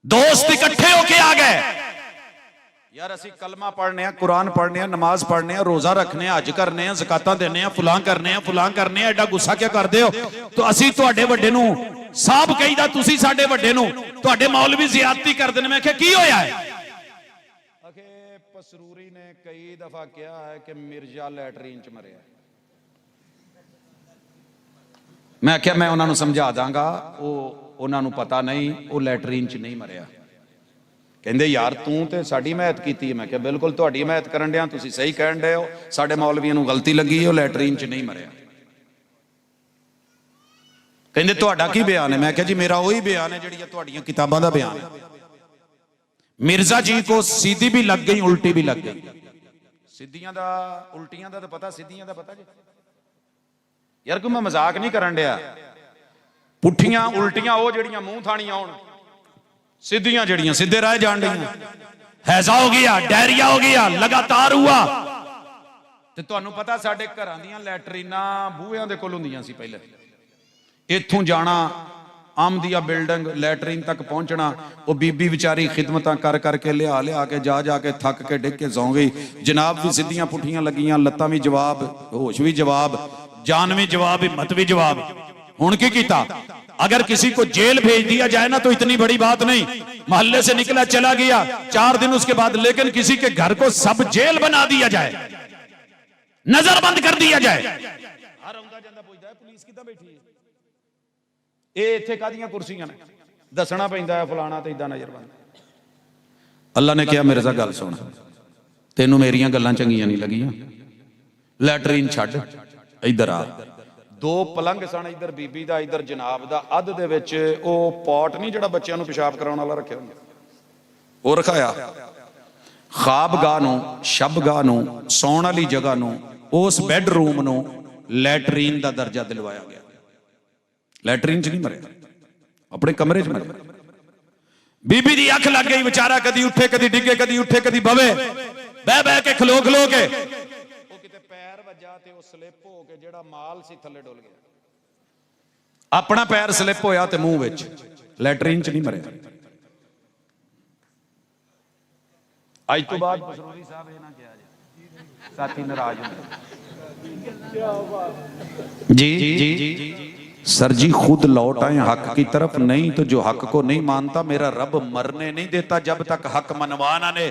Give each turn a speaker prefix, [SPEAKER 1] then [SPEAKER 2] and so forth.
[SPEAKER 1] दोस्त इकट्ठे होके आ गए, यार असी कलमा पढ़ने, कुरान पढ़ने, नमाज पढ़ने, रोजा रखने, हज करने, ज़कातां देने, फुलां करने, एडा गुस्सा क्या करदे हो? तो असी तुहाडे वड्डे नूं साहब कहीदा, तुसी साडे वड्डे नूं तुहाडे मौलवी ज़ियादती करदे ने। मैं आख्या की होया है? आखे पसरूरी ने कई दफा कहा है कि मिर्जा लैटरीन च मरिया। मैं आख्या मैं उन्हां नूं समझा दांगा, उन्हां नूं पता नहीं, वो लैटरीन च नहीं मरिया। कहंदे यार तू ते साडी हिमायत कीती है। मैं क्या बिल्कुल तुहाडी हिमायत करन दिया, तुसीं सही कहण डए हो, साडे मौलवियां नूं गलती लगी है, लैटरीन च नहीं मरिया। कहंदे तुहाडा की बयान है? मैं क्या जी मेरा वही बयान है जिहड़ी तुहाडीआं किताबां दा बयान है। मिर्जा जी को सीधी भी लग गई, उल्टी भी लग गई। सीधियां दा उल्टियां दा तो पता, सीधियां दा पता जी? यार कोई मैं मजाक नहीं करन डया। पुठियां उल्टियां वो जिहड़ियां मूंह थाणियां होण, सीधियां जड़ियां सीधे राह जान रही। हैजा हो गया, डायरिया हो गया, लगातार हुआ। ते तुहानू पता साडे घरां दीयां लैटरीनां बूहियां दे कोल हुंदियां सी पहले। इत्थों जाना आमदिया बिल्डिंग लैटरीन तक पहुंचना, वो बीबी विचारी खिदमतां कर करके लिया के जा के थक के डिग के सौ गई। जनाब भी सीधियां पुठियां लगियां, लत्तां भी जवाब, होश भी जवाब, जान भी जवाब, हिम्मत भी जवाब। हुण की कीता? अगर किसी को जेल भेज दिया जाए ना तो इतनी बड़ी बात नहीं, मोहल्ले से निकला चला गया 4 दिन उसके बाद, लेकिन किसी के घर को सब जेल बना दिया जाए, नजरबंद कर दिया जाए। पुलिस किदां बैठी है? ये इत्थे कादियां कुर्सियां ने, दसना पैंदा है फलाना ते इदां नजरबंद। अल्लाह ने कहा मिर्जा गल सुन, तेनू मेरियां गल्लां चंगियां नहीं लगियां, लैटरीन छड्ड, इधर आ। 2 पलंग सन, इधर बीबी दा, इधर जनाब दा। अध दे विच ओ पॉट नहीं जिहड़ा बच्चों नूं पेशाब कराउण वाला रखिया हुंदा, वो रखाया। खाबगाह नूं, शबगाह नूं, सौण वाली जगह नूं, उस बैडरूम नूं लैटरीन दा दर्जा दिलवाया गया। लैटरीन च नहीं मरिया, अपने कमरे च मरिया। बीबी दी अख लग गई, बेचारा कदी उठे कदी डिगे, कदी उठे कदी बवे, बह के खलो के पैर वजा ते वो स्लिप हो के जेड़ा माल सी थले डुल गया। अपना पैर स्लिप होया ते मुंह विच, लैटरीन च नहीं मरिया। अज तो बाद पसरूरी साहब ये ना कहा जाए, साथी नाराज होंगे। जी सर जी खुद लौट आए हक की तरफ, नहीं तो जो हक को नहीं मानता मेरा रब मरने नहीं देता जब तक हक मनवा ना ले।